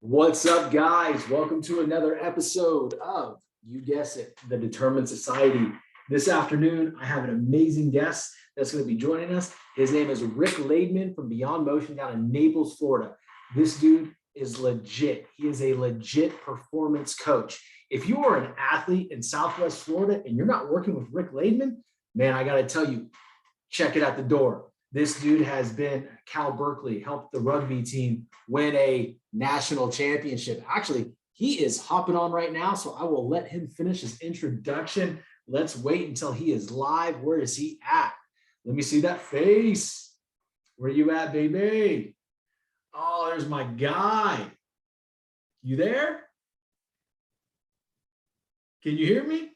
What's up, guys? Welcome to another episode of, you guess it, the Determined Society. This afternoon, I have an amazing guest that's going to be joining us. His name is Rick Lademann from Beyond Motion down in Naples, Florida. This dude is legit. He is a legit performance coach. If you are an athlete in Southwest Florida and you're not working with Rick Lademann, man, I got to tell you, check it at the door. This dude has been at Cal Berkeley, helped the rugby team win a national championship. Actually, he is hopping on right now, so I will let him finish his introduction. Let's wait until he is live. Where is he at? Let me see that face. Where you at, baby? Oh, there's my guy. You there? Can you hear me?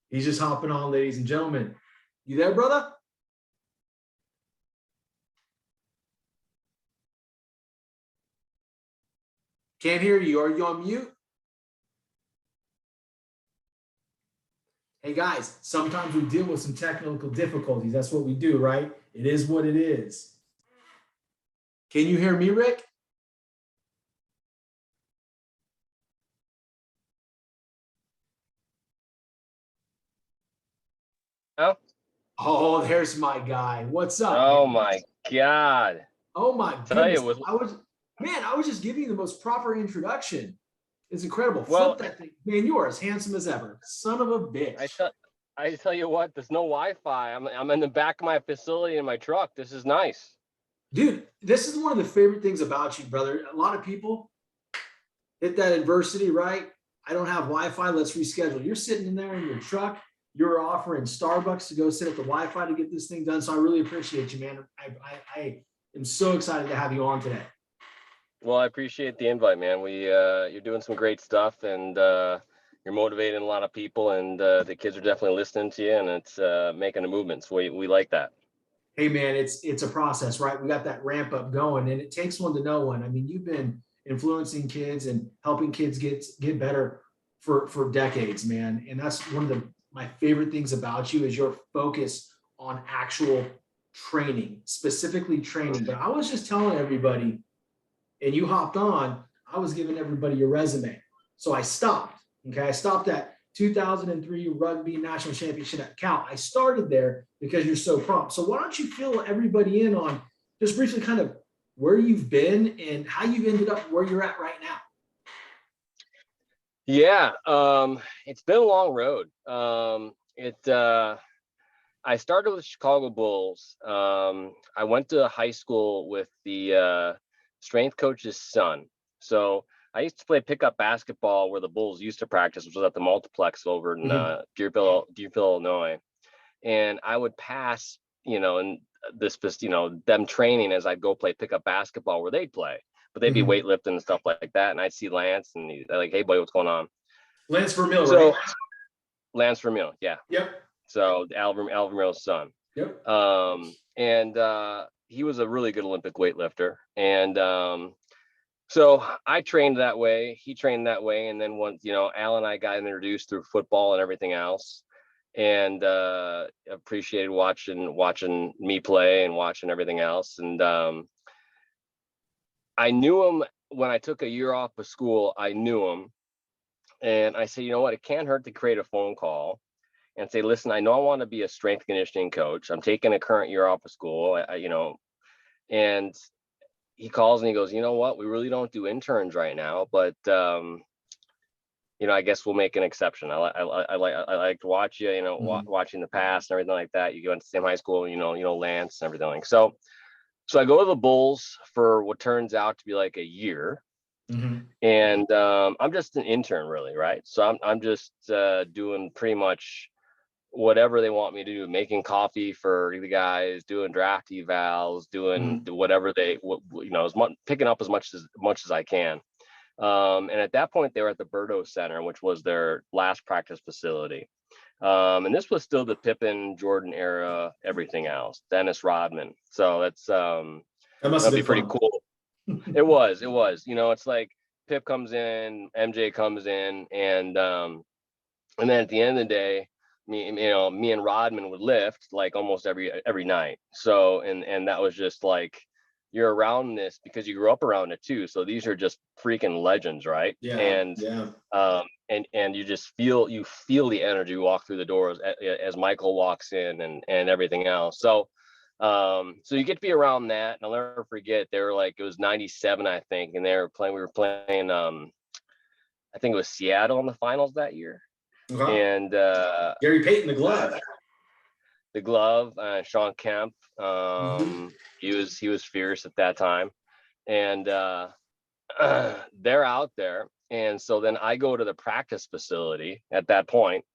He's just hopping on, ladies and gentlemen. You there, brother? Can't hear you. Are you on mute? Hey, guys, sometimes we deal with some technical difficulties. That's what we do, right? It is what it is. Can you hear me, Rick? Oh, Oh, there's my guy. What's up, oh man? my God. Oh my Tell goodness. you with I was just giving you the most proper introduction. It's incredible. well, Flip that thing. Man, you are as handsome as ever. Son of a bitch. I tell you what, there's no Wi-Fi. I'm in the back of my facility in my truck. This is nice. Dude, this is one of the favorite things about you, brother. A lot of people hit that adversity, right? I don't have Wi-Fi. Let's reschedule. You're sitting in there in your truck. You're offering Starbucks to go sit at the Wi-Fi to get this thing done. So I really appreciate you, man. I am so excited to have you on today. Well, I appreciate the invite, man. You're doing some great stuff, and you're motivating a lot of people, and the kids are definitely listening to you, and it's making a movement. So we like that. Hey, man, it's a process, right? We got that ramp up going, and it takes one to know one. I mean, you've been influencing kids and helping kids get better for decades, man. And that's one of my favorite things about you is your focus on actual training, specifically training. But I was just telling everybody, and you hopped on, I was giving everybody your resume. So I stopped. Okay. I stopped at 2003 rugby national championship at Cal. I started there because you're so prompt. So why don't you fill everybody in on just briefly kind of where you've been and how you've ended up where you're at right now? Yeah, it's been a long road. I started with the Chicago Bulls. I went to high school with the strength coach's son. So I used to play pickup basketball where the Bulls used to practice, which was at the multiplex over in Deerfield, Illinois. And I would pass, and them training as I'd go play pickup basketball where they'd play, but they'd be weightlifting and stuff like that. And I'd see Lance, and he's like, "Hey, buddy, what's going on?" Lance Vermeil, So right? Lance Vermeil, yeah. Yep. So Al Vermeil's son. Yep. And he was a really good Olympic weightlifter. And so I trained that way. He trained that way. And then once, Al and I got introduced through football and everything else, and appreciated watching me play and watching everything else. And I knew him when I took a year off of school. I knew him. And I said, you know what? It can't hurt to create a phone call and say, listen, I know I want to be a strength conditioning coach. I'm taking a current year off of school, and he calls and he goes, you know what? We really don't do interns right now, but I guess we'll make an exception. I like to watch you, watching the past and everything like that. You go into the same high school, Lance and everything like so. So I go to the Bulls for what turns out to be like a year. And I'm just an intern, really, right? So I'm just doing pretty much whatever they want me to do, making coffee for the guys, doing draft evals, doing whatever picking up as much as I can. And at that point, they were at the Berto Center, which was their last practice facility. And this was still the Pippen, Jordan era, everything else, Dennis Rodman. So that'd be pretty cool. It was. It's like Pip comes in, MJ comes in, and then at the end of the day, me and Rodman would lift like almost every night. So and that was just like you're around this because you grew up around it too. So these are just freaking legends, right? Yeah. Yeah. And you just feel the energy walk through the doors as Michael walks in and everything else. So so you get to be around that, and I'll never forget, they were like, it was 97, I think, and we were playing I think it was Seattle in the finals that year. Okay. And Gary Payton, the glove. The glove, Sean Kemp. Mhm. He was fierce at that time. And they're out there. And so then I go to the practice facility at that point,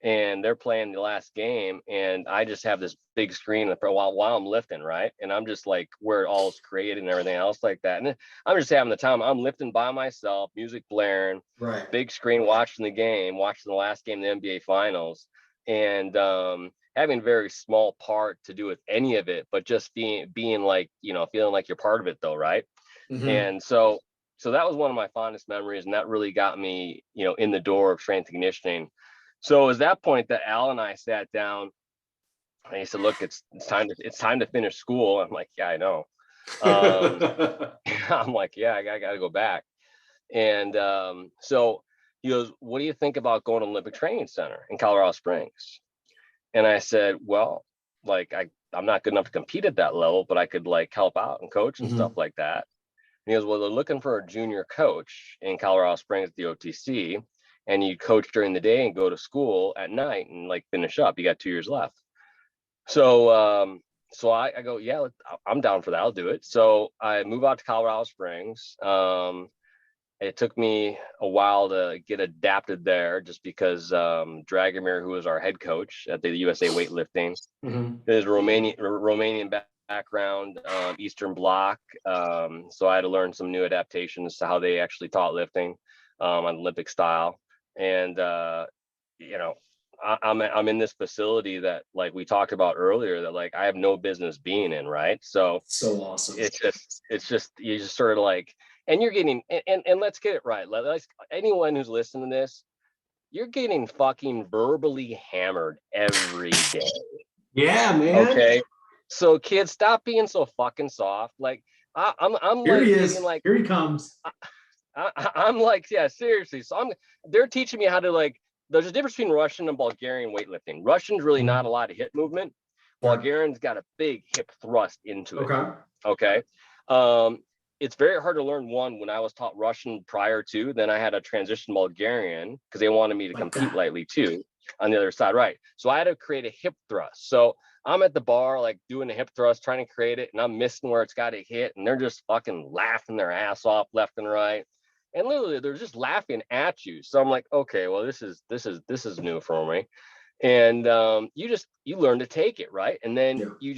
and they're playing the last game, and I just have this big screen for a while I'm lifting, right? And I'm just like, where it all is created and everything else like that. And I'm just having the time. I'm lifting by myself, music blaring, Right. big screen, watching the last game of the NBA Finals, and having a very small part to do with any of it, but just being like, feeling like you're part of it though, right? Mhm. And so that was one of my fondest memories, and that really got me, in the door of strength and conditioning. So it was that point that Al and I sat down, and he said, "Look, it's time to finish school." I'm like, "Yeah, I know." Um, I'm like, "Yeah, I got to go back." And so he goes, "What do you think about going to Olympic Training Center in Colorado Springs?" And I said, "Well, like I'm not good enough to compete at that level, but I could like help out and coach and stuff Mhm. like that." And he goes, "Well, they're looking for a junior coach in Colorado Springs at the OTC, and you coach during the day and go to school at night and like finish up. You got 2 years left." So, I go, "Yeah, I'm down for that. I'll do it." So I move out to Colorado Springs. It took me a while to get adapted there, just because Dragomir, who was our head coach at the USA weightlifting, Mhm. there's Romanian background, Eastern Bloc. So I had to learn some new adaptations to how they actually taught lifting on Olympic style. And you know, I'm in this facility that, like we talked about earlier, that like I have no business being in, right? So So awesome. it's just you just sort of like, and you're getting, and let's get it right. Let's, anyone who's listening to this, you're getting fucking verbally hammered every day. Yeah, man. Okay. So kids, stop being so fucking soft. Like I'm Here he like getting is. like, Here he comes. I'm like, yeah, seriously. So they're teaching me how to like, there's a difference between Russian and Bulgarian weightlifting. Russian's really not a Mhm. lot of hip movement. Right. Bulgarian's got a big hip thrust into it. Okay. Okay. Um, it's very hard to learn one when I was taught Russian prior to, then I had to transition Bulgarian because they wanted me to Like compete that. lightly too on the other side. Right. So I had to create a hip thrust. So I'm at the bar, like doing a hip thrust, trying to create it, and I'm missing where it's got to hit. And they're just fucking laughing their ass off left and right. And literally they're just laughing at you. So I'm like, okay, well, this is new for me. And you learn to take it, right? And then Yeah.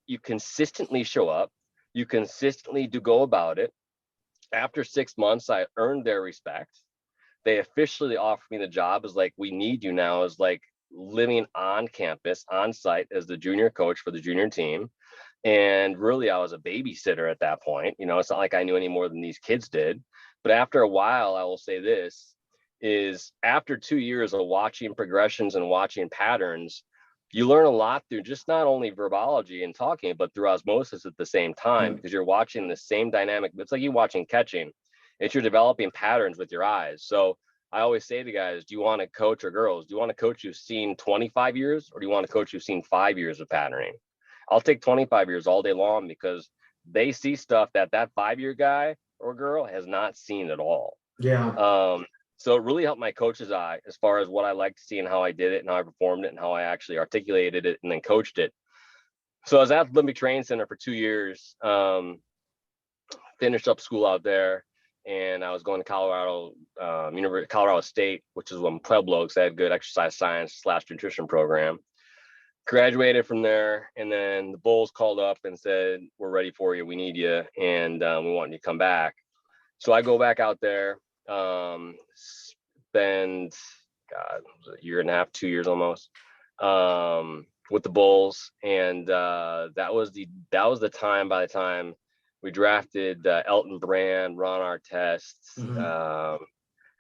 you consistently show up, you consistently do go about it. After 6 months, I earned their respect. They officially offered me the job as like, we need you now as like living on campus on site as the junior coach for the junior team. And really, I was a babysitter at that point. It's not like I knew any more than these kids did. But after a while, I will say this, is after 2 years of watching progressions and watching patterns, you learn a lot through just not only verbology and talking, but through osmosis at the same time, Yeah. because you're watching the same dynamic. It's like you watching catching. It's you're developing patterns with your eyes. So I always say to guys, do you want to coach, or girls, do you want to coach who's seen 25 years, or do you want to coach who's seen 5 years of patterning? I'll take 25 years all day long, because they see stuff that 5-year guy or girl has not seen at all. Yeah. Um, so it really helped my coach's eye as far as what I like to see and how I did it and how I performed it and how I actually articulated it and then coached it. So I was at the Olympic Training Center for 2 years, finished up school out there, and I was going to Colorado, Colorado State, which is one Pueblo, because I had good exercise science / nutrition program. Graduated from there, and then the Bulls called up and said, "We're ready for you. We need you, and we want you to come back." So I go back out there, spend, God, a year and a half, 2 years almost, with the Bulls, and that was the time. By the time we drafted Elton Brand, Ron Artest, Mhm.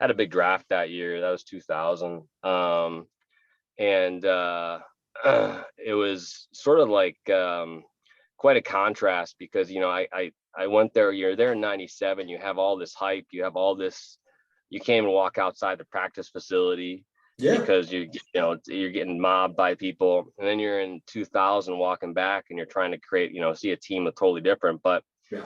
had a big draft that year. That was 2000, and it was sort of like quite a contrast because, you know, I went there, you're there in 97, you have all this hype, you have all this, you can't even walk outside the practice facility Yeah. because you're getting mobbed by people. And then you're in 2000 walking back and you're trying to create, see a team that's totally different. But Yeah.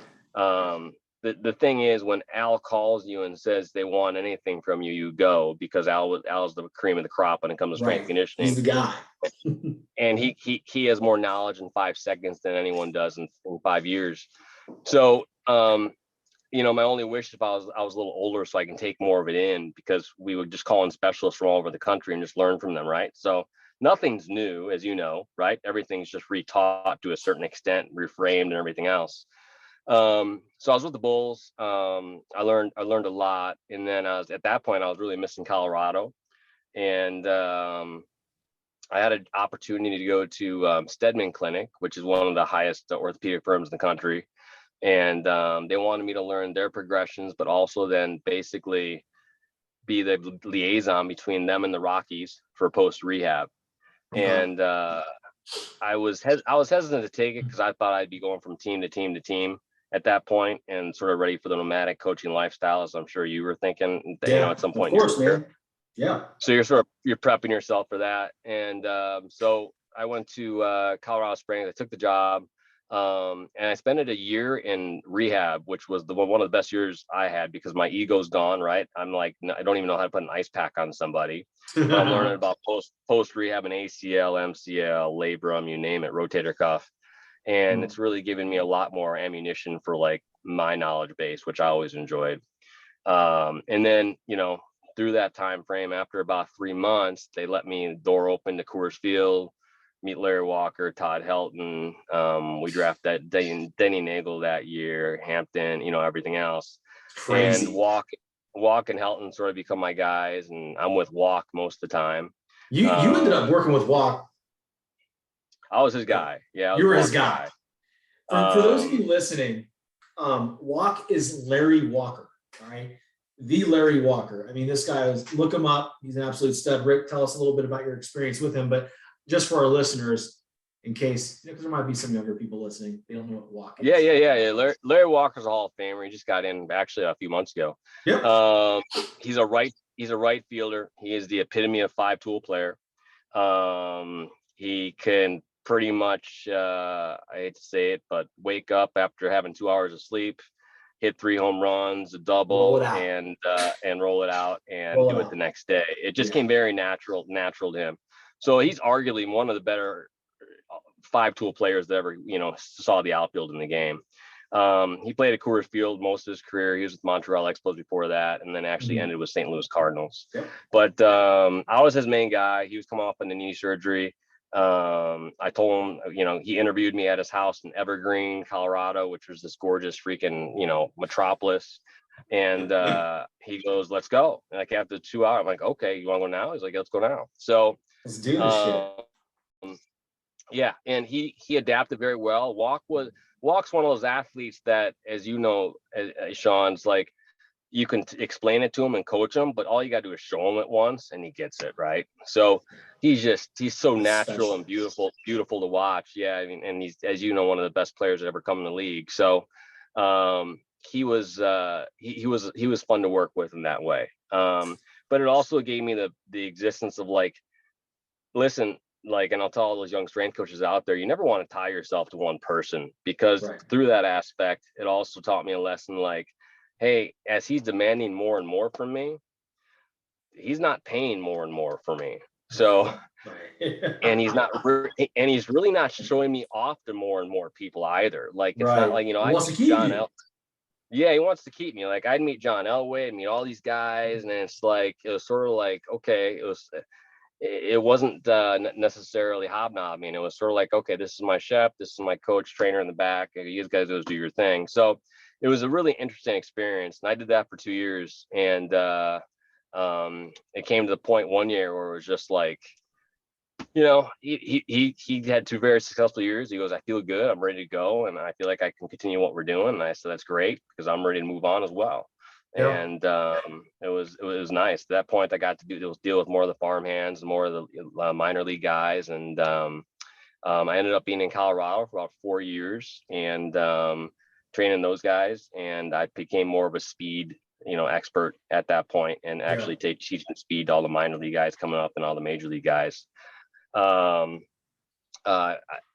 the thing is, when Al calls you and says they want anything from you, you go, because Al's the cream of the crop when it comes to strength conditioning. He's the guy. And he has more knowledge in 5 seconds than anyone does in 5 years. So my only wish, if I was a little older, so I can take more of it in, because we would just call in specialists from all over the country and just learn from them, right? So nothing's new, as you know, right? Everything's just retaught to a certain extent, reframed, and everything else. So I was with the Bulls. I learned a lot, and then at that point I was really missing Colorado, and I had an opportunity to go to Stedman Clinic, which is one of the highest orthopedic firms in the country. And they wanted me to learn their progressions, but also then basically be the liaison between them and the Rockies for post rehab. And I was hesitant to take it because I thought I'd be going from team to team to team at that point, and sort of ready for the nomadic coaching lifestyle, as I'm sure you were thinking. At some point. Of course, man. Yeah. So you're prepping yourself for that. And so I went to Colorado Springs. I took the job. And I spent a year in rehab, which was one of the best years I had, because my ego's gone, right? I'm like, I don't even know how to put an ice pack on somebody. But I'm learning about post rehab and ACL, MCL, labrum, you name it, rotator cuff. And it's really given me a lot more ammunition for like my knowledge base, which I always enjoyed. And then, through that time frame, after about 3 months, they let me door open to Coors Field, meet Larry Walker, Todd Helton. We drafted Denny Nagel that year, Hampton, everything else. Crazy. And Walk and Helton sort of become my guys, and I'm with Walk most of the time. You ended up working with Walk. I was his guy. Yeah, you were his guy. For those of you listening, Walk is Larry Walker. All right. The Larry Walker. I mean, this guy look him up. He's an absolute stud. Rick, tell us a little bit about your experience with him. But just for our listeners, in case, because there might be some younger people listening, they don't know what Walk is. Yeah. Larry Walker's a Hall of Famer. He just got in actually a few months ago. Yep. He's a right fielder. He is the epitome of 5-tool player. He can pretty much, I hate to say it, but wake up after having 2 hours of sleep, hit 3 home runs, a double, and roll it out and do it the next day. It just came very natural to him. So he's arguably one of the better 5-tool players that ever, saw the outfield in the game. He played at Coors Field most of his career. He was with Montreal Expos before that, and then actually ended with St. Louis Cardinals. Yep. But I was his main guy. He was coming off of the knee surgery. I told him, he interviewed me at his house in Evergreen, Colorado, which was this gorgeous freaking, metropolis. And he goes, "Let's go." And like after 2 hours, I'm like, "Okay, you want to go now?" He's like, "Let's go now." So let's do this shit. Yeah, and he adapted very well. Walk's one of those athletes that, as you know, Sean's like, you can explain it to him and coach him, but all you got to do is show him it once and he gets it, right? So he's so natural and beautiful to watch. Yeah, I mean, and he's, as you know, one of the best players that ever come in the league. So he was fun to work with in that way. But it also gave me the existence of like, listen, like, and I'll tell all those young strength coaches out there, you never want to tie yourself to one person, because through that aspect, it also taught me a lesson like, hey, as he's demanding more and more from me, he's not paying more and more for me. So, and he's really not showing me off to more and more people either. Like, it's not like, I meet John Elway. Yeah, he wants to keep me. Like, I'd meet John Elway, I'd meet all these guys, and it's like, it was sort of like, okay, it wasn't necessarily hobnobbing. It was sort of like, okay, this is my chef, this is my coach, trainer in the back, and you guys go do your thing. So it was a really interesting experience, and I did that for 2 years. And it came to the point one year where it was just like, he had 2 very successful years. He goes, "I feel good, I'm ready to go, and I feel like I can continue what we're doing." And I said, "That's great, because I'm ready to move on as well." Yeah. And it was nice. At that point, I got to deal with more of the farm hands, more of the minor league guys, and I ended up being in Colorado for about 4 years and training those guys. And I became more of a speed, expert at that point, and actually teaching speed to all the minor league guys coming up and all the major league guys.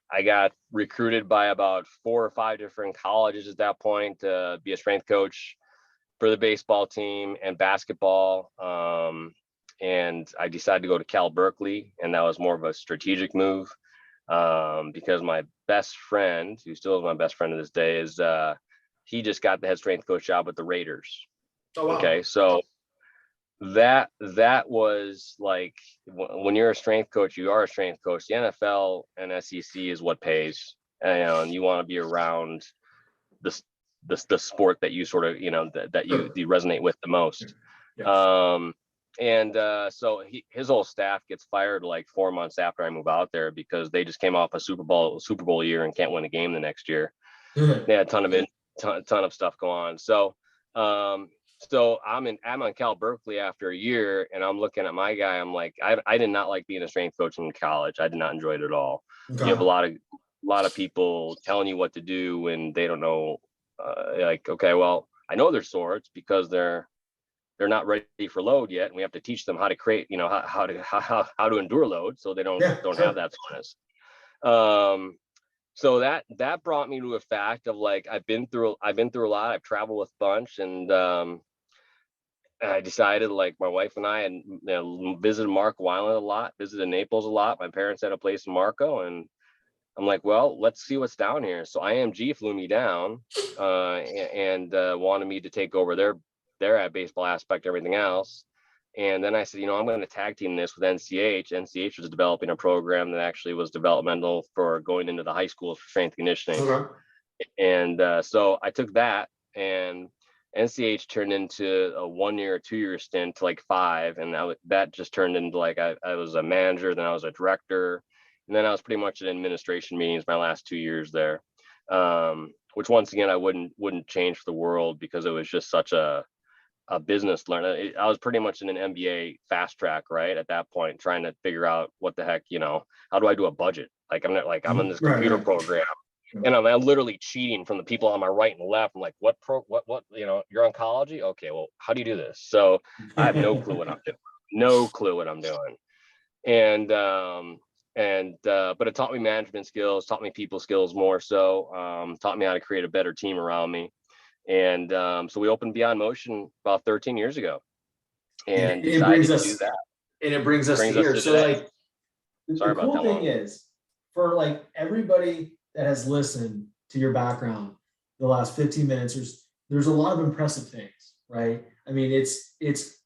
I got recruited by about 4 or 5 different colleges at that point to be a strength coach for the baseball team and basketball. And I decided to go to Cal Berkeley, and that was more of a strategic move because my best friend, who still is my best friend to this day, is he just got the head strength coach job with the Raiders. Oh, wow. Okay, so that was like, when you're a strength coach, you are a strength coach. The NFL and SEC is what pays, and you want to be around the sport that you sort of, that you resonate with the most. So his whole staff gets fired like 4 months after I move out there because they just came off a Super Bowl year and can't win a game the next year. They had a ton of stuff go on. So I'm on Cal Berkeley after a year, and I'm looking at my guy. I'm like, I did not like being a strength coach in college. I did not enjoy it at all. Okay. You have a lot of people telling you what to do when they don't know. Like, okay, well, I know they're sore. It's because they're not ready for load yet, and we have to teach them how to create, how to endure load, so they don't have that soreness. So that brought me to a fact of like, I've been through a lot. I've traveled with a bunch, and I decided, like, my wife and I had visited Marco Island a lot, visited Naples a lot. My parents had a place in Marco, and I'm like, well, let's see what's down here. So IMG flew me down and wanted me to take over their baseball aspect, everything else. And then I said, I'm going to tag team this with NCH. NCH was developing a program that actually was developmental for going into the high schools for strength conditioning. Okay. And so I took that, and NCH turned into a 1 year or 2 year stint to like 5. And that just turned into like, I was a manager, then I was a director. And then I was pretty much in administration meetings my last 2 years there, which once again, I wouldn't change for the world, because it was just such a business learner. I was pretty much in an MBA fast track, right? At that point, trying to figure out what the heck, how do I do a budget? Like, I'm in this computer program, and I'm literally cheating from the people on my right and left. I'm like, what, your oncology? Okay, well, how do you do this? So I have no clue what I'm doing. But it taught me management skills, taught me people skills more so, taught me how to create a better team around me. And so we opened Beyond Motion about 13 years ago, and decided to do that. And it brings us to here. So like, the cool thing is, for like everybody that has listened to your background the last 15 minutes, there's a lot of impressive things, right? I mean, it's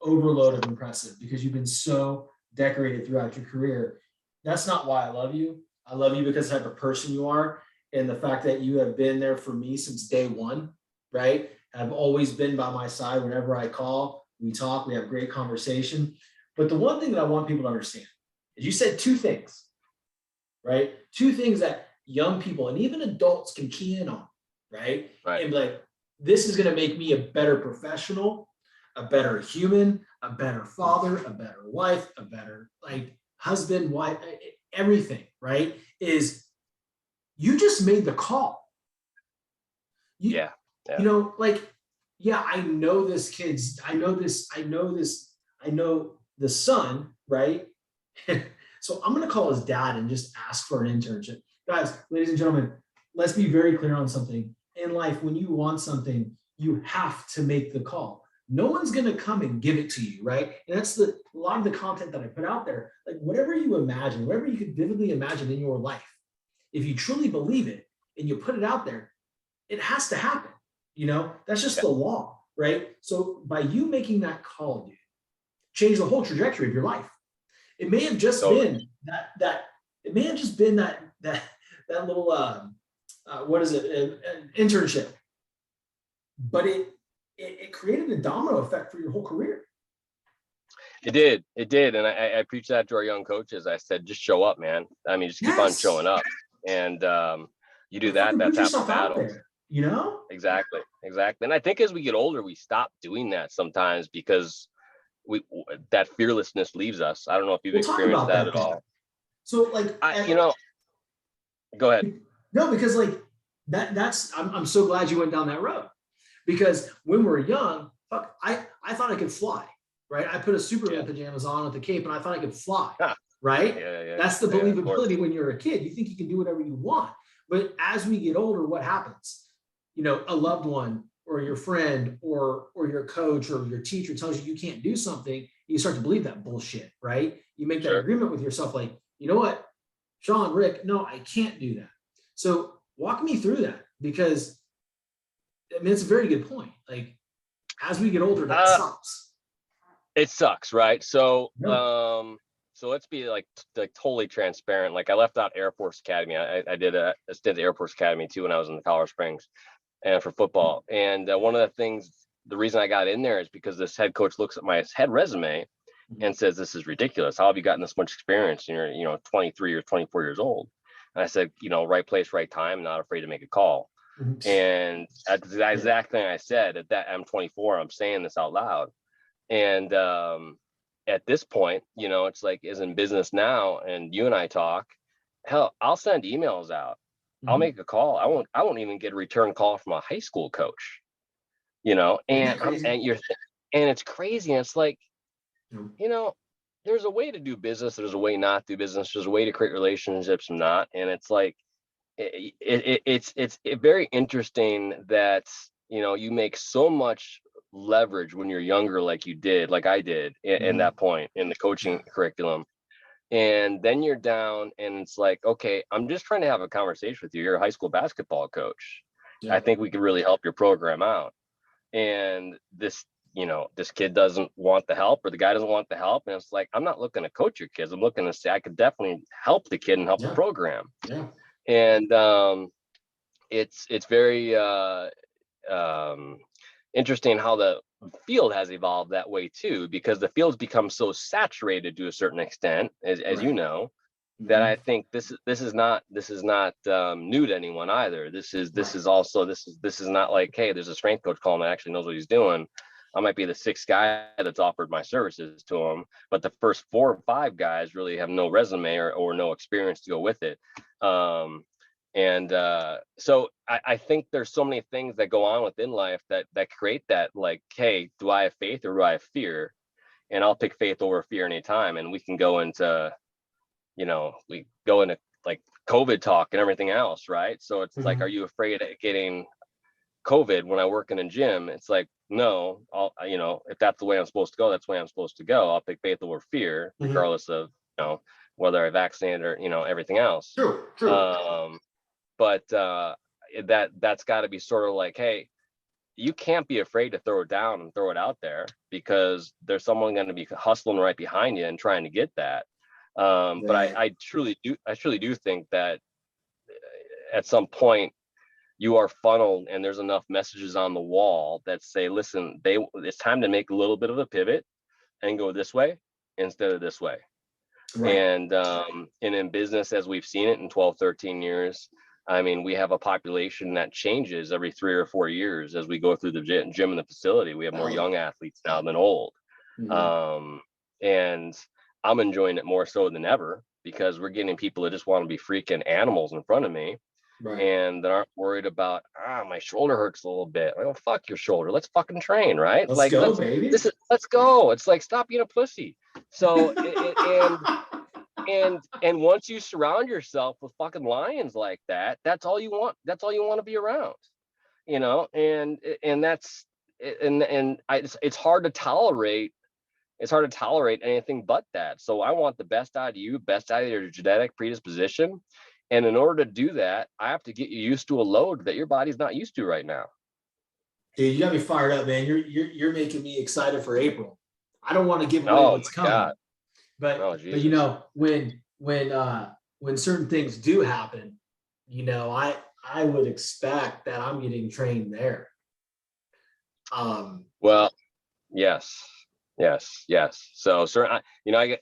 overload of impressive, because you've been so decorated throughout your career. That's not why I love you. I love you because of the type of person you are, and the fact that you have been there for me since day one, right? I've always been by my side whenever I call, we talk, we have great conversation. But the one thing that I want people to understand is, you said 2 things, right? 2 things that young people and even adults can key in on, right? And be like, this is going to make me a better professional, a better human, a better father, a better wife, a better like husband, wife, everything, right? Is you just made the call. Yeah. I know this kid's, I know the son, right? So I'm going to call his dad and just ask for an internship. Guys, ladies and gentlemen, let's be very clear on something. In life, when you want something, you have to make the call. No one's going to come and give it to you, right? And that's a lot of the content that I put out there. Like, whatever you imagine, whatever you could vividly imagine in your life, if you truly believe it and you put it out there, it has to happen. That's just the law, right? So by you making that call, dude, change the whole trajectory of your life. It may have just been that it may have just been that little what is it, an internship, but it created a domino effect for your whole career. It did, and I preach that to our young coaches. I said, just show up, man. I mean, just keep on showing up, and you do that. That's half the battle. Exactly. And I think as we get older, we stop doing that sometimes, because that fearlessness leaves us. I don't know if you've experienced that at all. So like, Go ahead. No, because like that's I'm so glad you went down that road, because when we were young, fuck, I thought I could fly, right? I put a Superman pajamas on with the cape and I thought I could fly, right? That's the believability when you're a kid. You think you can do whatever you want. But as we get older, what happens? You know, a loved one or your friend or your coach or your teacher tells you you can't do something, you start to believe that bullshit, right? You make that agreement with yourself, like, you know what, Sean, Rick, no, I can't do that. So walk me through that, because I mean, it's a very good point. Like, as we get older, that sucks. It sucks, right? So, so let's be like totally transparent. Like, I left out Air Force Academy. I did a stint at Air Force Academy too when I was in the Colorado Springs, and for football. And one of the things, the reason I got in there is because this head coach looks at my head resume and says, "This is ridiculous. How have you gotten this much experience? And you're, 23 or 24 years old." And I said, right place, right time, not afraid to make a call. And that's the exact thing I said. At that, I'm 24, I'm saying this out loud. And at this point, it's like, is in business now, and you and I talk, hell, I'll send emails out. I'll make a call. I won't even get a return call from a high school coach, and it's crazy. And it's like, there's a way to do business. There's a way not to do business. There's a way to create relationships and not. And it's like, it's very interesting that, you make so much leverage when you're younger, like you did, like I did in that point in the coaching curriculum. And then you're down and it's like, okay, I'm just trying to have a conversation with you. You're a high school basketball coach. I think we could really help your program out. And this kid doesn't want the help, or the guy doesn't want the help. And it's like, I'm not looking to coach your kids. I'm looking to say I could definitely help the kid and help the program. And it's very interesting how the field has evolved that way too, because the field's become so saturated to a certain extent, as you know, that I think this is not new to anyone either. This is not like, hey, there's a strength coach calling that actually knows what he's doing. I might be the sixth guy that's offered my services to him, but the first 4 or 5 guys really have no resume or no experience to go with it. So I think there's so many things that go on within life that create that, like, hey, do I have faith or do I have fear? And I'll pick faith over fear anytime. And we can go into, like COVID talk and everything else, right? So it's like, are you afraid of getting COVID when I work in a gym? It's like, no, if that's the way I'm supposed to go, that's the way I'm supposed to go. I'll pick faith over fear, regardless of, whether I vaccinated or, everything else. True. But that's got to be sort of like, hey, you can't be afraid to throw it down and throw it out there, because there's someone going to be hustling right behind you and trying to get that. But I truly do think that at some point you are funneled and there's enough messages on the wall that say, listen, it's time to make a little bit of a pivot and go this way instead of this way. And in business, as we've seen it in 12, 13 years, I mean, we have a population that changes every 3 or 4 years as we go through the gym and the facility. We have more young athletes now than old. And I'm enjoying it more so than ever, because we're getting people that just want to be freaking animals in front of me. And that aren't worried about, my shoulder hurts a little bit. Well, fuck your shoulder. Let's fucking train, right? Let's go, baby. Let's go. It's like, stop being a pussy. So, and once you surround yourself with fucking lions like that, that's all you want. That's all you want to be around, and that's, it's hard to tolerate. It's hard to tolerate anything but that. So I want the best out of you, best out of your genetic predisposition. And in order to do that, I have to get you used to a load that your body's not used to right now. Dude, you got me fired up, man. You're making me excited for April. I don't want to give away what's coming, but when certain things do happen, I would expect that I'm getting trained there. Well, yes. So certain,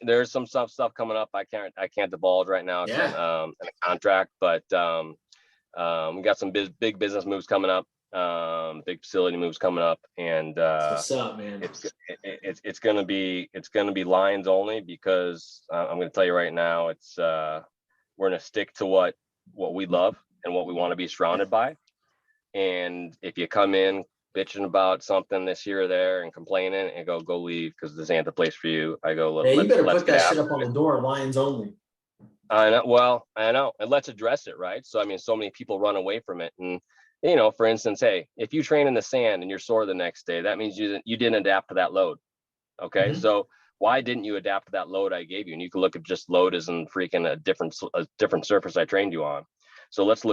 there's some stuff coming up. I can't divulge right now. It's in a contract, but we got some big business moves coming up, big facility moves coming up, and what's up, man? It's gonna be lines only, because I'm gonna tell you right now, it's we're gonna stick to what what we love and what we want to be surrounded by. And if you come in bitching about something this here or there and complaining, and go leave, because this ain't the place for you. I go, Yeah, you better let's put get that shit after up on it. the door, Lions only. I know. Well, I know, and let's address it, right? So I mean, so many people run away from it, and for instance, hey, if you train in the sand and you're sore the next day, that means you didn't adapt to that load. Okay, so why didn't you adapt to that load I gave you? And you can look at just load as in freaking a different surface I trained you on. So let's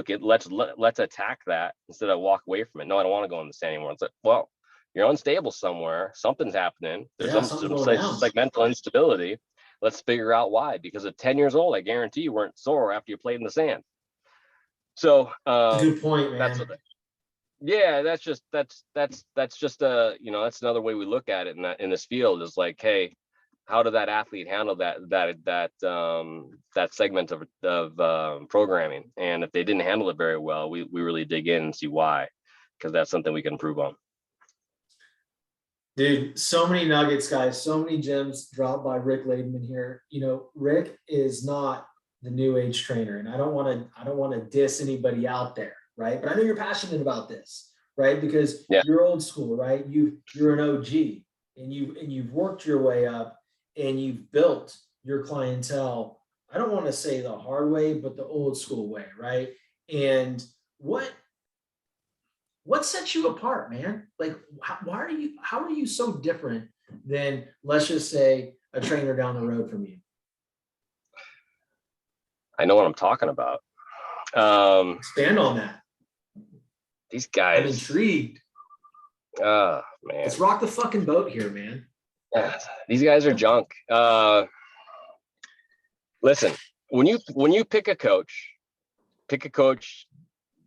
attack that instead of walk away from it. No, I don't want to go in the sand anymore. It's like, well, you're unstable somewhere. Something's happening. There's some segmental instability. Let's figure out why. Because at 10 years old, I guarantee you weren't sore after you played in the sand. So good point, man. That's just that's another way we look at it in this field, is like, hey, how did that athlete handle that segment of programming? And if they didn't handle it very well, we really dig in and see why, because that's something we can improve on. Dude, so many nuggets, guys, so many gems dropped by Rick Lademann here. Rick is not the new age trainer, and I don't want to diss anybody out there, right? But I know you're passionate about this, right? Because you're old school, right? You're an OG, and you've worked your way up, and you've built your clientele. I don't want to say the hard way, but the old school way, right? And what sets you apart, man? Like, how are you so different than, let's just say, a trainer down the road from you? I know what I'm talking about. Expand on that. These guys. I'm intrigued. Oh, man. Let's rock the fucking boat here, man. These guys are junk. Listen, when you pick a coach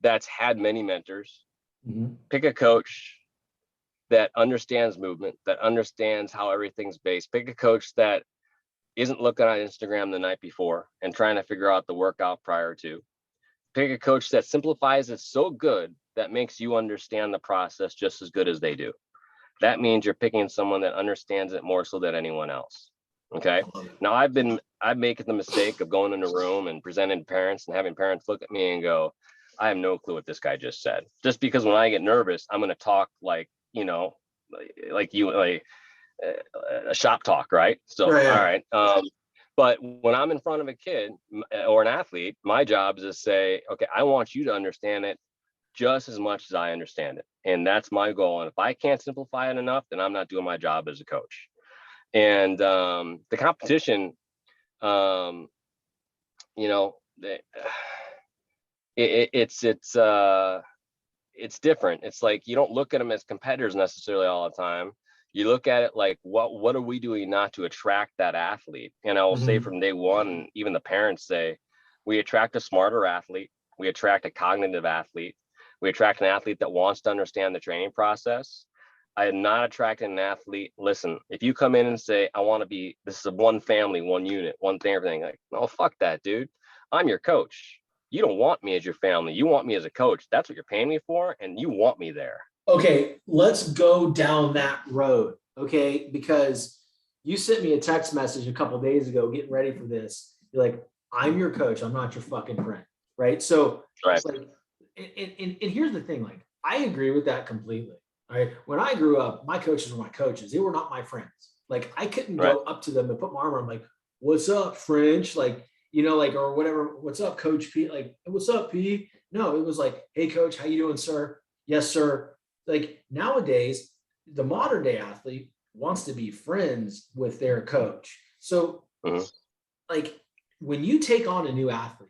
that's had many mentors. Pick a coach that understands movement, that understands how everything's based. Pick a coach that isn't looking on Instagram the night before and trying to figure out the workout prior to. Pick a coach that simplifies it so good that makes you understand the process just as good as they do. That means you're picking someone that understands it more so than anyone else. Okay. Now I'm making the mistake of going in a room and presenting to parents and having parents look at me and go, I have no clue what this guy just said. Just because when I get nervous, I'm going to talk like a shop talk, right? So, right. All right. But when I'm in front of a kid or an athlete, my job is to say, okay, I want you to understand it just as much as I understand it. And that's my goal. And if I can't simplify it enough, then I'm not doing my job as a coach. And the competition, it's different. It's like, you don't look at them as competitors necessarily all the time. You look at it like, what are we doing not to attract that athlete? And I will say from day one, even the parents say, we attract a smarter athlete. We attract a cognitive athlete. We attract an athlete that wants to understand the training process. I am not attracting an athlete. Listen, if you come in and say, I want to be, this is a one family, one unit, one thing, everything, like, no, fuck that, dude. I'm your coach. You don't want me as your family. You want me as a coach. That's what you're paying me for. And you want me there. Okay, let's go down that road. Okay, because you sent me a text message a couple of days ago getting ready for this. You're like, I'm your coach. I'm not your fucking friend. Right. So, right. Like, and here's the thing, like, I agree with that completely. All right. When I grew up, my coaches were my coaches. They were not my friends. Like, I couldn't go up to them and put my arm around, like, what's up, French? Like, or whatever. What's up, Coach P? Like, what's up, P? No, it was like, hey, coach, how you doing, sir? Yes, sir. Like, nowadays, the modern day athlete wants to be friends with their coach. So, like, when you take on a new athlete,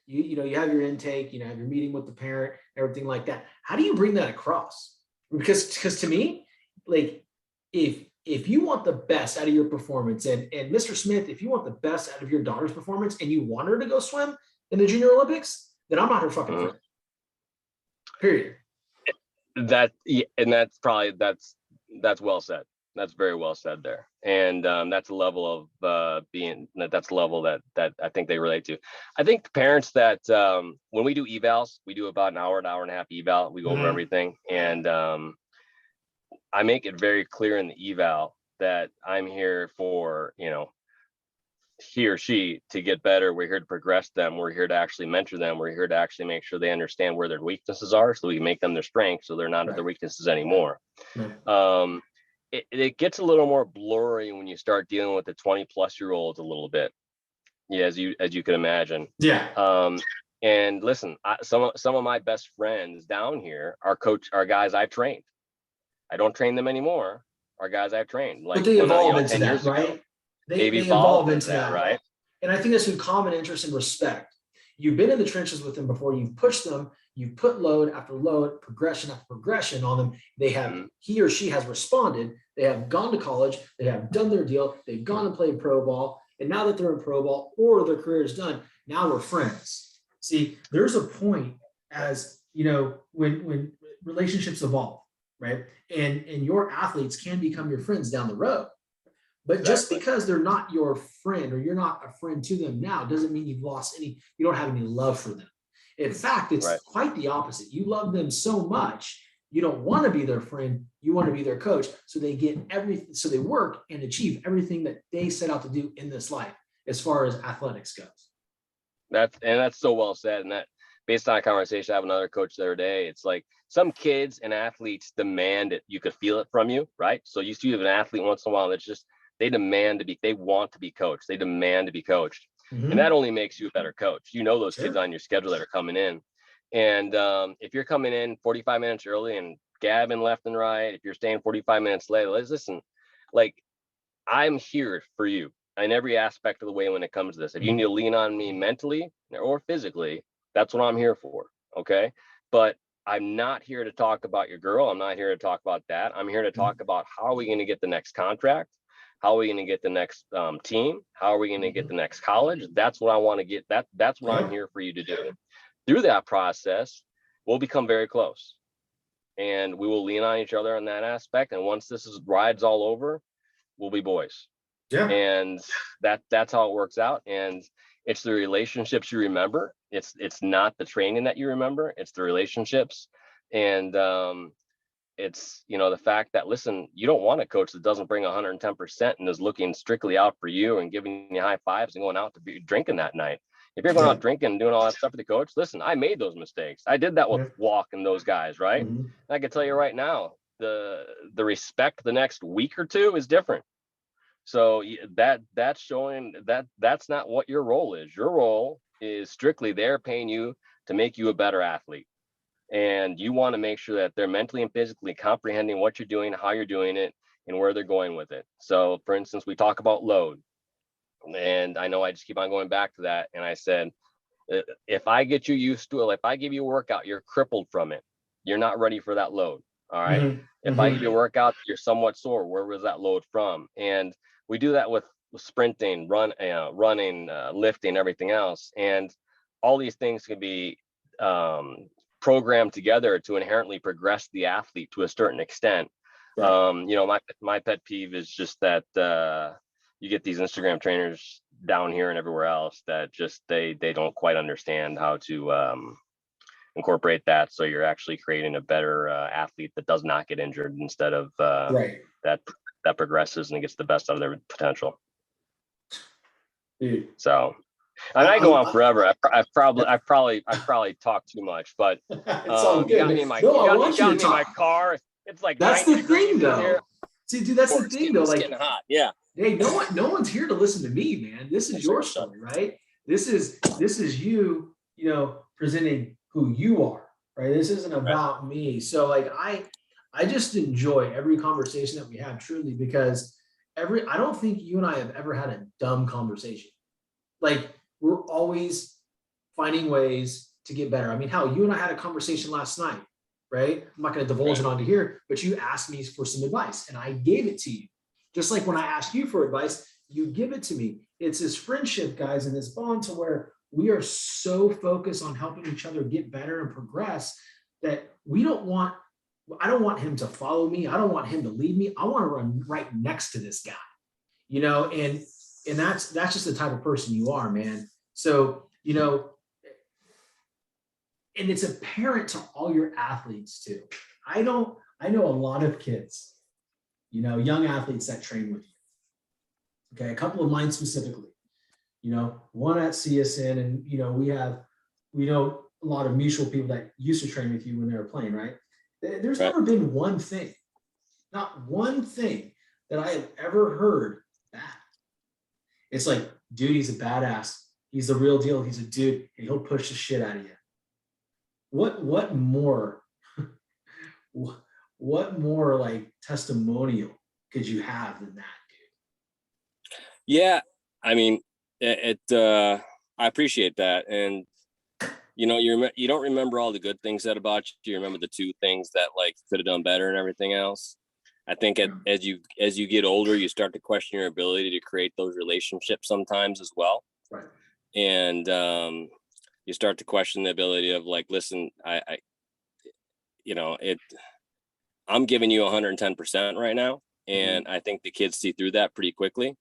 you have your intake, have your meeting with the parent, everything like that. How do you bring that across? Because to me, like, if you want the best out of your performance, and Mr. Smith, if you want the best out of your daughter's performance and you want her to go swim in the Junior Olympics, then I'm not her fucking friend. Period. That's well said. That's very well said there. And that's a level of that's a level that I think they relate to. I think the parents that when we do evals, we do about an hour and a half eval. We go over everything. And I make it very clear in the eval that I'm here for, he or she to get better. We're here to progress them. We're here to actually mentor them. We're here to actually make sure they understand where their weaknesses are, so we can make them their strengths, so they're not at their weaknesses anymore. It gets a little more blurry when you start dealing with the 20-plus-year-olds a little bit, yeah, as you can imagine. Yeah. And listen, some of my best friends down here are guys I've trained. I don't train them anymore. Are guys I've trained. Like, but they evolve into 10 that, years right? ago, They evolved into that, right? And I think that's a common interest and respect. You've been in the trenches with them before. You've pushed them. You've put load after load, progression after progression on them. They have, he or she has responded. They have gone to college. They have done their deal. They've gone and played pro ball. And now that they're in pro ball or their career is done, now we're friends. See, there's a point, as you know, when relationships evolve, right? And your athletes can become your friends down the road. But just because they're not your friend, or you're not a friend to them now, doesn't mean you've lost you don't have any love for them. In fact, it's quite the opposite. You love them so much, you don't want to be their friend, you want to be their coach. So they get everything, so they work and achieve everything that they set out to do in this life, as far as athletics goes. That's so well said. And that, based on a conversation I have with another coach the other day, it's like some kids and athletes demand it. You could feel it from you, right? So you see an athlete once in a while that's just, they want to be coached. They demand to be coached. And that only makes you a better coach. You know those kids on your schedule that are coming in. And if you're coming in 45 minutes early and gabbing left and right, if you're staying 45 minutes late, listen, like, I'm here for you in every aspect of the way when it comes to this. If you need to lean on me mentally or physically, that's what I'm here for. Okay. But I'm not here to talk about your girl. I'm not here to talk about that. I'm here to talk about, how are we going to get the next contract? How are we going to get the next team? How are we going to get the next college? That's what I want to get. That's what I'm here for you to do. Through that process, we'll become very close, and we will lean on each other in that aspect. And once ride's all over, we'll be boys. Yeah. And that's how it works out. And it's the relationships you remember. It's not the training that you remember. It's the relationships. And it's, the fact that, listen, you don't want a coach that doesn't bring 110% and is looking strictly out for you and giving you high fives and going out to be drinking that night. If you're going out drinking and doing all that stuff for the coach, listen, I made those mistakes. I did that with Walk and those guys, right? I can tell you right now, the respect the next week or two is different. So that's showing that's not what your role is. Your role is strictly, they're paying you to make you a better athlete. And you want to make sure that they're mentally and physically comprehending what you're doing, how you're doing it, and where they're going with it. So, for instance, we talk about load. And I know I just keep on going back to that. And I said, if I get you used to it, if I give you a workout, you're crippled from it. You're not ready for that load. All right. If I give you a workout, you're somewhat sore. Where was that load from? And we do that with sprinting, running, lifting, everything else. And all these things can be programmed together to inherently progress the athlete to a certain extent. My pet peeve is just that you get these Instagram trainers down here and everywhere else that just they don't quite understand how to incorporate that, so you're actually creating a better athlete that does not get injured, instead of that progresses and gets the best out of their potential. So, and I go on forever. I've probably talked too much, but it's all good. You got me in my car. It's like, that's the thing, though. See, dude, that's the thing, though. Like, getting hot. Yeah. Hey, no one's here to listen to me, man. This is your story, right? This is you, presenting who you are, right? This isn't about me. So, like, I just enjoy every conversation that we have, truly, because I don't think you and I have ever had a dumb conversation. Like, we're always finding ways to get better. I mean, hell, you and I had a conversation last night, right? I'm not going to divulge it onto here, but you asked me for some advice and I gave it to you. Just like when I ask you for advice, you give it to me. It's this friendship, guys, and this bond to where we are so focused on helping each other get better and progress that I don't want him to follow me. I don't want him to lead me. I want to run right next to this guy, and that's just the type of person you are, man. So, and it's apparent to all your athletes too. I know a lot of kids, young athletes that train with you. Okay. A couple of mine specifically. one at CSN, and, we know a lot of mutual people that used to train with you when they were playing, right? There's Right. never been not one thing that I have ever heard bad. It's like, dude, he's a badass. He's the real deal. He's a dude, and he'll push the shit out of you. What more, what more like testimonial could you have than that, dude? Yeah. I mean, I appreciate that. And, you don't remember all the good things said about you. You remember the two things that like could have done better and everything else. I think as you get older, you start to question your ability to create those relationships sometimes as well. Right. And you start to question the ability of like, listen, I'm giving you 110% right now. And I think the kids see through that pretty quickly.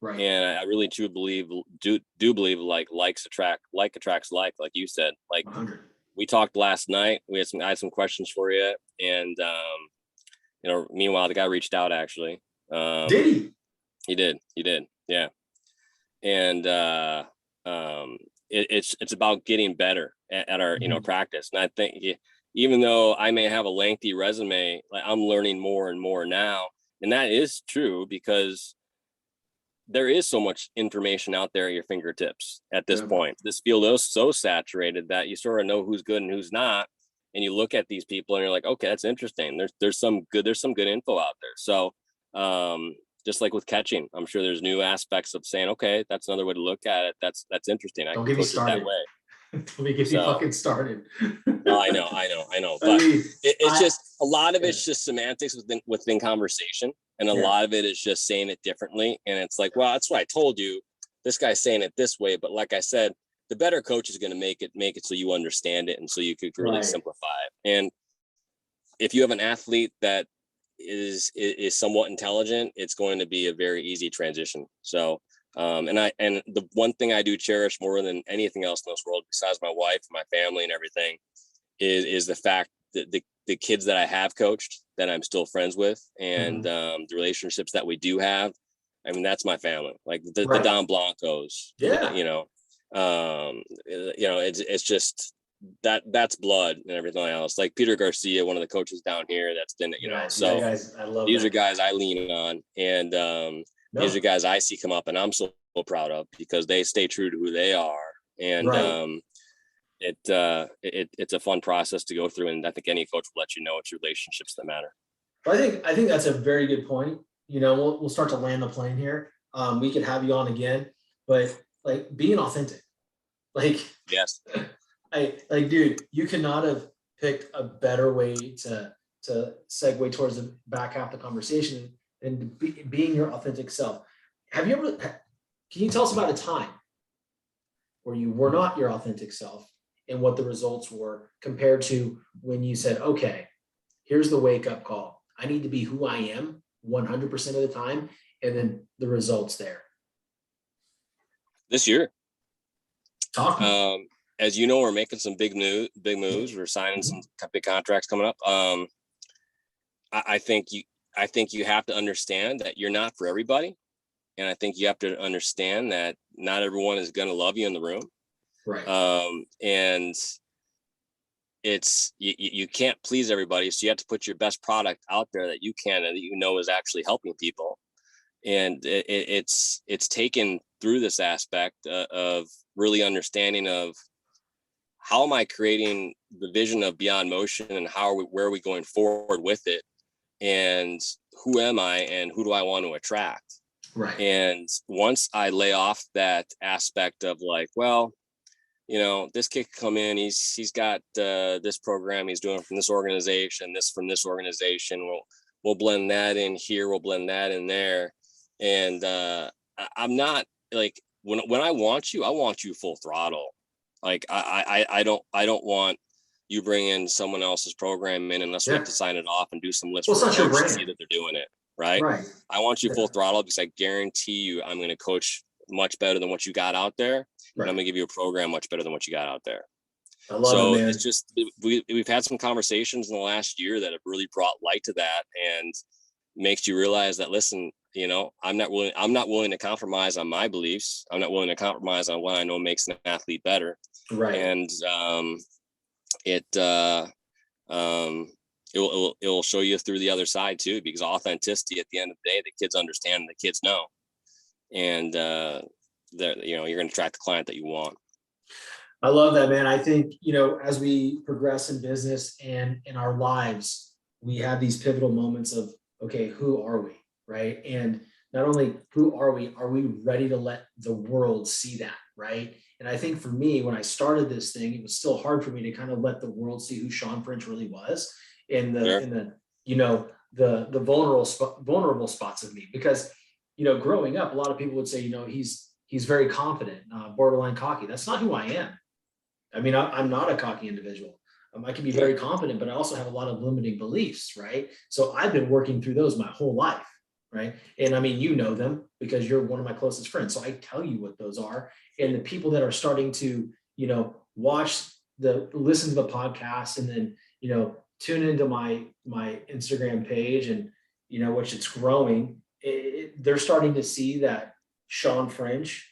Right. And I really do believe like attracts like you said. Like 100. We talked last night. I had some questions for you, and meanwhile the guy reached out actually. Did he? He did. Yeah. And it's about getting better at our practice. And I think even though I may have a lengthy resume, like I'm learning more and more now, and that is true because there is so much information out there at your fingertips at this point. This field is so saturated that you sort of know who's good and who's not. And you look at these people and you're like, okay, that's interesting. There's some good info out there. So just like with catching, I'm sure there's new aspects of saying, okay, that's another way to look at it. That's interesting. I Don't can get me coach it that started. way. Don't me get me fucking started. No, I know. But it's just a lot of it's just semantics within conversation. And a lot of it is just saying it differently. And it's like, well, that's what I told you. This guy's saying it this way. But like I said, the better coach is going to make it so you understand it and so you could really simplify it. And if you have an athlete that is somewhat intelligent, it's going to be a very easy transition. So and the one thing I do cherish more than anything else in this world, besides my wife, my family, and everything, is the fact that the kids that I have coached that I'm still friends with, and the relationships that we do have. I mean, that's my family. Like the Don Blancos. It's just that's blood and everything else. Like Peter Garcia, one of the coaches down here, that's been so guys, I love these are guys I lean on, and these are guys I see come up, and I'm so proud of because they stay true to who they are, and it's a fun process to go through, and I think any coach will let you know it's relationships that matter. Well, I think that's a very good point. We'll start to land the plane here. We could have you on again, but like being authentic, like yes, dude, you cannot have picked a better way to segue towards the back half of the conversation than being your authentic self. Can you tell us about a time where you were not your authentic self and what the results were compared to when you said, okay, here's the wake up call. I need to be who I am 100% of the time. And then the results there. This year. As you know, we're making some big moves. We're signing some big contracts coming up. I think you have to understand that you're not for everybody. And I think you have to understand that not everyone is going to love you in the room. Right. And it's, you can't please everybody. So you have to put your best product out there that you can, and that is actually helping people. And it's taken through this aspect of really understanding of how am I creating the vision of Beyond Motion, and where are we going forward with it, and who am I and who do I want to attract? Right. And once I lay off that aspect of like, well, this kid can come in, he's got this program he's doing from this organization, this from this organization. We'll blend that in here, we'll blend that in there. And I'm not like, when I want you full throttle. Like I don't want you bring in someone else's program in unless we have to sign it off and do some lists for coach to see that they're doing it. Right. I want you full throttle because I guarantee you I'm going to coach much better than what you got out there. And I'm going to give you a program much better than what you got out there. I love it, man. It's just, we've had some conversations in the last year that have really brought light to that, and makes you realize that, listen, I'm not willing to compromise on my beliefs. I'm not willing to compromise on what I know makes an athlete better. Right. And it will show you through the other side too, because authenticity at the end of the day, the kids understand, the kids know, and you're going to attract the client that you want. I love that, man. I think, as we progress in business and in our lives, we have these pivotal moments of, okay, who are we? Right. And not only who are we ready to let the world see that? Right. And I think for me, when I started this thing, it was still hard for me to kind of let the world see who Sean French really was in the vulnerable spots of me, because, growing up, a lot of people would say, he's very confident, borderline cocky. That's not who I am. I mean, I'm not a cocky individual. I can be very confident, but I also have a lot of limiting beliefs, right? So I've been working through those my whole life, right? And I mean, them because you're one of my closest friends. So I tell you what those are. And the people that are starting to, listen to the podcast and then, tune into my Instagram page and, which it's growing, they're starting to see that Sean French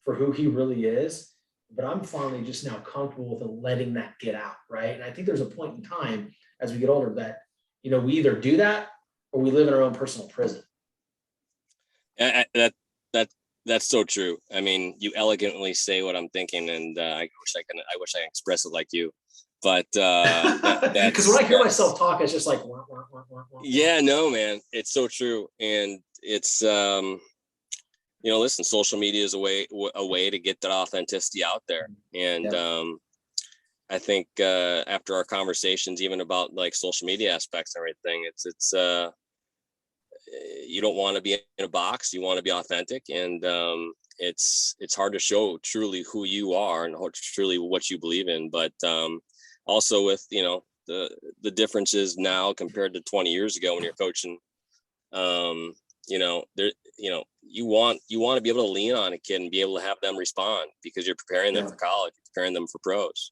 for who he really is. But I'm finally just now comfortable with letting that get out, right? And I think there's a point in time as we get older that, we either do that or we live in our own personal prison. That's so true. I mean, you elegantly say what I'm thinking, and I wish I can express it like you. But because when I hear myself talk, it's just like, yeah, no, man, it's so true, and it's listen, social media is a way to get that authenticity out there. And I think after our conversations, even about like social media aspects and everything, it's you don't want to be in a box. You want to be authentic, and it's hard to show truly who you are and truly what you believe in. But also with the differences now compared to 20 years ago when you're coaching, you want to be able to lean on a kid and be able to have them respond, because you're preparing them for college, you're preparing them for pros.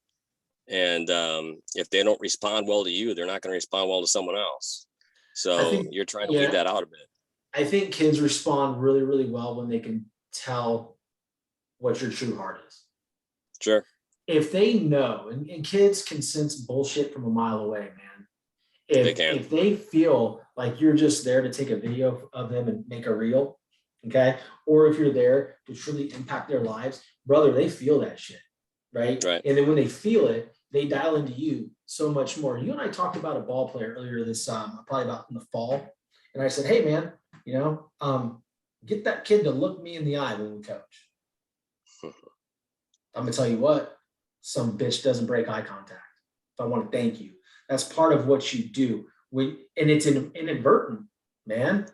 And if they don't respond well to you, they're not going to respond well to someone else. So you're trying to weed that out a bit. I think kids respond really, really well when they can tell what your true heart is. Sure. If they know, and kids can sense bullshit from a mile away, man. If they feel like you're just there to take a video of them and make a reel, okay? Or if you're there to truly impact their lives, brother, they feel that shit, right? And then when they feel it, they dial into you so much more. You and I talked about a ball player earlier this, probably about in the fall. And I said, hey, man, get that kid to look me in the eye when we coach. I'm going to tell you what, some bitch doesn't break eye contact. I want to thank you. That's part of what you do. And it's inadvertent, man.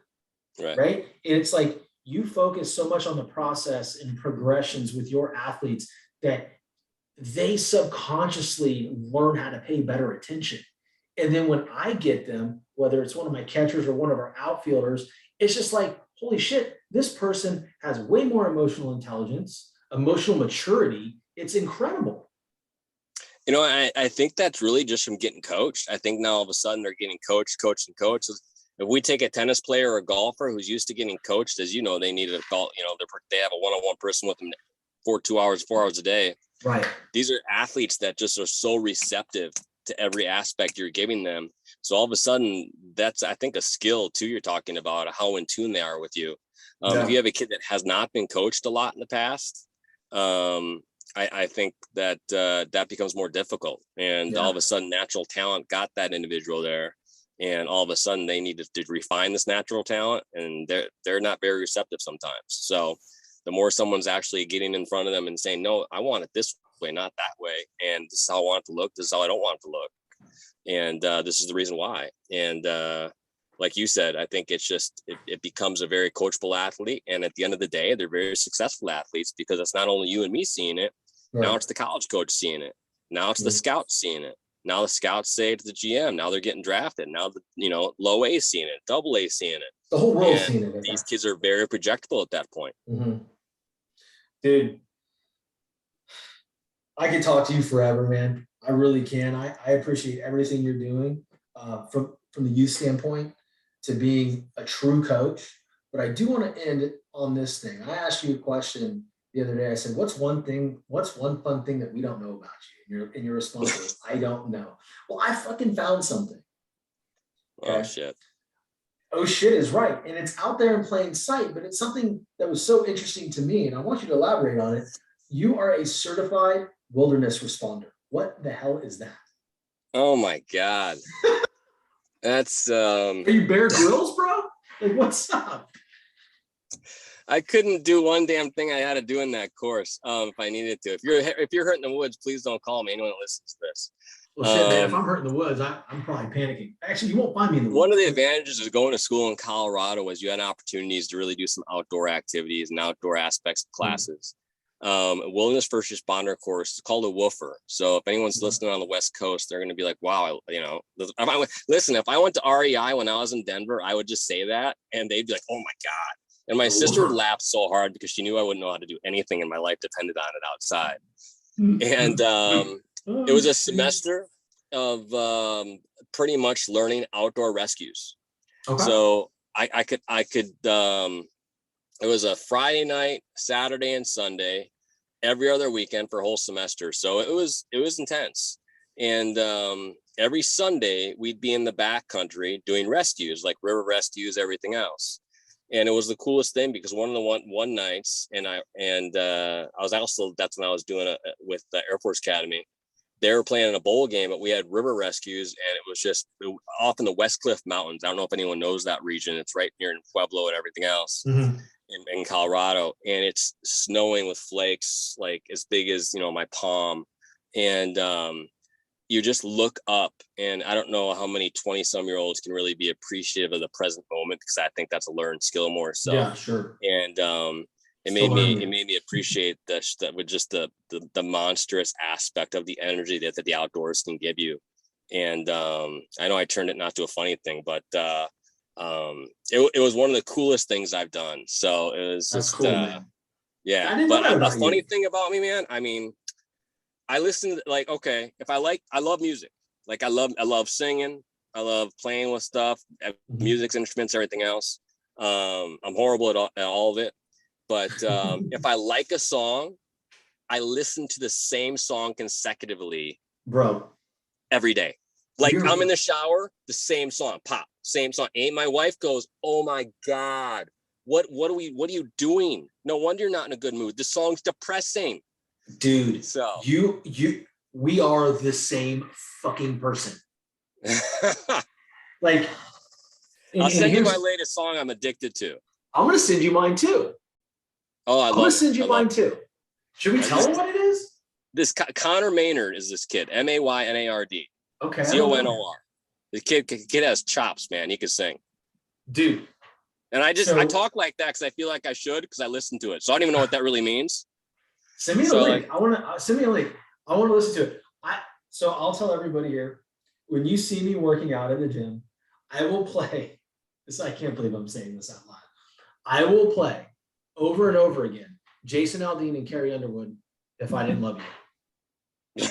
Right? And it's like you focus so much on the process and progressions with your athletes that they subconsciously learn how to pay better attention. And then when I get them, whether it's one of my catchers or one of our outfielders, it's just like, holy shit, this person has way more emotional intelligence, emotional maturity. It's incredible. I think that's really just from getting coached. I think now all of a sudden they're getting coached. If we take a tennis player or a golfer who's used to getting coached, as you know, they need a call, they have a one-on-one person with them for 4 hours a day. Right. These are athletes that just are so receptive to every aspect you're giving them. So all of a sudden, that's, I think, a skill too. You're talking about how in tune they are with you. If you have a kid that has not been coached a lot in the past, I think that that becomes more difficult. And all of a sudden, natural talent got that individual there. And all of a sudden, they need to refine this natural talent, and they're not very receptive sometimes. So the more someone's actually getting in front of them and saying, no, I want it this way, not that way. And this is how I want it to look. This is how I don't want it to look. And this is the reason why. And like you said, I think it's just, it becomes a very coachable athlete. And at the end of the day, they're very successful athletes, because it's not only you and me seeing it. Right. Now it's the college coach seeing it. Now it's the scouts seeing it. Now the scouts say to the GM, now they're getting drafted. Now the low A seeing it, double A seeing it. The whole world's seeing it. These kids are very projectable at that point. Mm-hmm. Dude, I could talk to you forever, man. I really can. I appreciate everything you're doing from the youth standpoint to being a true coach but I do want to end on this thing. I asked you a question the other day. I said, what's one fun thing that we don't know about you? And your response was, I don't know. Well, I fucking found something. Okay? Oh shit. Oh shit is right. And it's out there in plain sight, but it's something that was so interesting to me. And I want you to elaborate on it. You are a certified wilderness responder. What the hell is that? Oh my God. That's Are you Bear Grylls, bro? Like, what's up? I couldn't do one damn thing I had to do in that course if I needed to. If you're hurt in the woods, please don't call me. Anyone that listens to this. Well, shit, man. If I'm hurt in the woods, I'm probably panicking. Actually, you won't find me in the woods. One of the advantages of going to school in Colorado was you had opportunities to really do some outdoor activities and outdoor aspects of classes. Wilderness first responder course is called a woofer. So if anyone's listening on the West Coast, they're going to be like, wow, if I went to REI when I was in Denver, I would just say that and they'd be like, oh my God. And my sister would laugh so hard because she knew I wouldn't know how to do anything in my life depended on it outside. And it was a semester of pretty much learning outdoor rescues. Okay. So I could it was a Friday night, Saturday and Sunday, every other weekend for a whole semester. So it was intense. And every Sunday we'd be in the backcountry doing rescues, like river rescues, everything else. And it was the coolest thing because one of the one nights, and I was also, that's when I was doing it with the Air Force Academy. They were playing a bowl game, but we had river rescues, and it was just off in the West Cliff Mountains. I don't know if anyone knows that region. It's right near in Pueblo and everything else in Colorado, and it's snowing with flakes like as big as my palm, and you just look up, and I don't know how many 20-some-year-olds can really be appreciative of the present moment because I think that's a learned skill more so. Yeah, sure. And it made me appreciate that with just the monstrous aspect of the energy that the outdoors can give you. And I know I turned it not to a funny thing, but it was one of the coolest things I've done. So it was that's just cool, man. yeah. But a funny thing about me, man, I mean, I listen to, like, okay, I love music. Like I love singing. I love playing with stuff, music's instruments, everything else. I'm horrible at all of it. But if I like a song, I listen to the same song consecutively, bro, every day. Like I'm in the shower, the same song, pop, same song. And my wife goes, "Oh my God, what are you doing? No wonder you're not in a good mood. This song's depressing." Dude, so we are the same fucking person. Like, I'll send you my latest song I'm addicted to. I'm gonna send you mine too. Oh, I'm gonna send you mine too. Should we tell them what it is? This Connor Maynard is this kid. Maynard. Okay. Conor. The kid has chops, man. He can sing, dude. And I talk like that because I feel like I should because I listen to it. So I don't even know what that really means. Send me a link. I want to listen to it. So I'll tell everybody here, when you see me working out in the gym, I will play this. I can't believe I'm saying this out loud. I will play over and over again Jason Aldean and Carrie Underwood, If I Didn't Love You.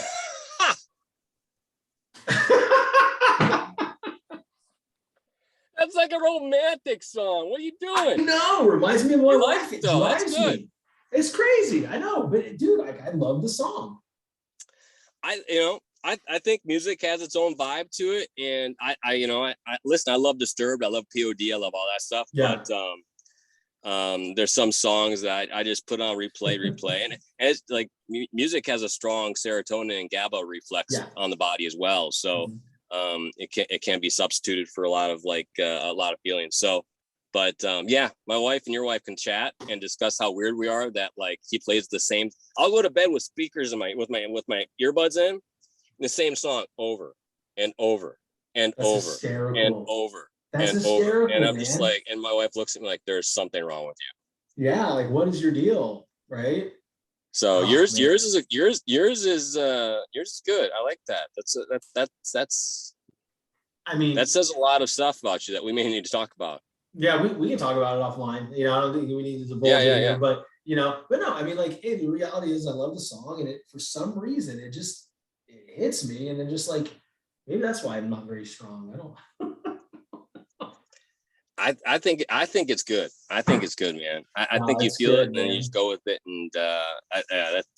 That's like a romantic song. What are you doing? No, reminds me of my life. It drives That's good. Me. It's crazy. I know, but dude, I love the song. I think music has its own vibe to it, and I listen. I love Disturbed. I love POD. I love all that stuff. Yeah. But there's some songs that I just put on replay, and it's like music has a strong serotonin and GABA reflex on the body as well. So it can be substituted for a lot of feelings. So. But my wife and your wife can chat and discuss how weird we are that like he plays the same. I'll go to bed with speakers in with my earbuds in the same song over and over and over hysterical. And over That's and hysterical, over. And I'm man. just like, and my wife looks at me like there's something wrong with you. Yeah, like what is your deal, right? So yours is good. I like that. That's. I mean, that says a lot of stuff about you that we may need to talk about. Yeah, we can talk about it offline. I don't think we need to divulge it here, but but no, I mean, like, hey, the reality is I love the song, and it for some reason it hits me, and then just like maybe that's why I'm not very strong. I think it's good. I think it's good, man. I think you feel it, and then you just go with it. And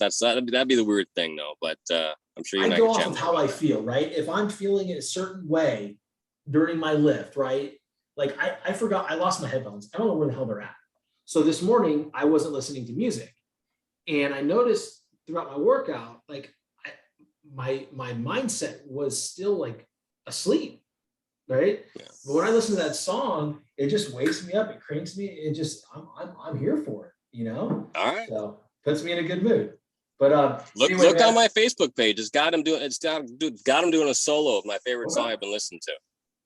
that'd be the weird thing, though. But I'm sure you're I not go gonna off chat of more how about I that. feel, right? If I'm feeling it a certain way during my lift, right? Like I forgot, I lost my headphones. I don't know where the hell they're at. So this morning I wasn't listening to music, and I noticed throughout my workout, like my mindset was still like asleep, right? Yeah. But when I listen to that song, it just wakes me up, it cranks me, it just I'm here for it, you know? All right. So puts me in a good mood. But anyway, Look on man, my Facebook page. It's got him doing a solo of my favorite song okay, I've been listening to.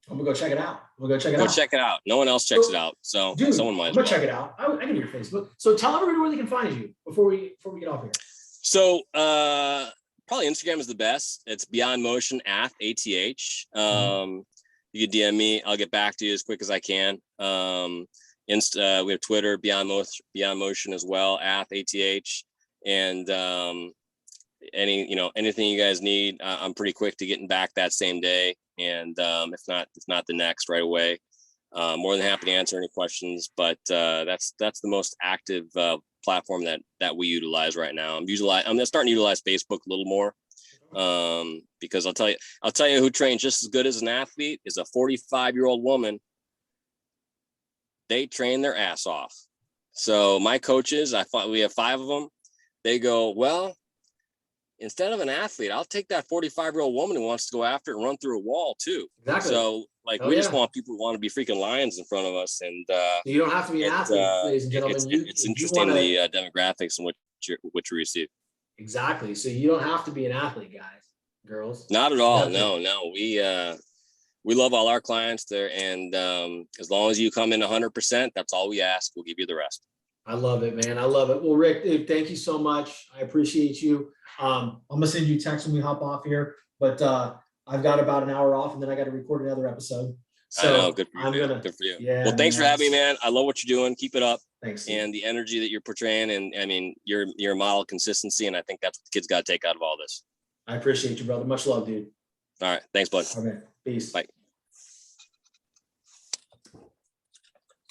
I'm gonna go check it out. We'll go check it Go out. check it out. No one else checks it out, so Dude, someone might I'm as gonna well. check it out. I can do your Facebook. So tell everybody where they can find you before we get off here. So probably Instagram is the best. It's Beyond Motion ATH. You can DM me. I'll get back to you as quick as I can. We have Twitter, Beyond Motion as well, ATH. And anything you guys need, I'm pretty quick to getting back that same day. And if not the next, right away. More than happy to answer any questions, but that's the most active platform that we utilize right now. I'm starting to utilize Facebook a little more, because I'll tell you who trains just as good as an athlete is a 45-year-old woman. They train their ass off. So my coaches, we have 5 of them. They go, well, instead of an athlete, I'll take that 45-year-old woman who wants to go after it and run through a wall too. Exactly. So we just want people who want to be freaking lions in front of us. And you don't have to be an athlete, ladies and gentlemen. It's interesting the demographics and what you receive. Exactly. So you don't have to be an athlete, guys, girls. Not at all. No. We love all our clients there, and as long as you come in 100%, that's all we ask. We'll give you the rest. I love it, man. I love it. Well, Rick, dude, thank you so much. I appreciate you. I'm gonna send you a text when we hop off here, but I've got about an hour off, and then I got to record another episode. So I know, good for you. Good for you. Yeah. Well, thanks for having me, man. I love what you're doing. Keep it up. Thanks. And the energy that you're portraying, and I mean, you're a model of consistency, and I think that's what the kids got to take out of all this. I appreciate you, brother. Much love, dude. All right. Thanks, bud. All right. Peace. Bye.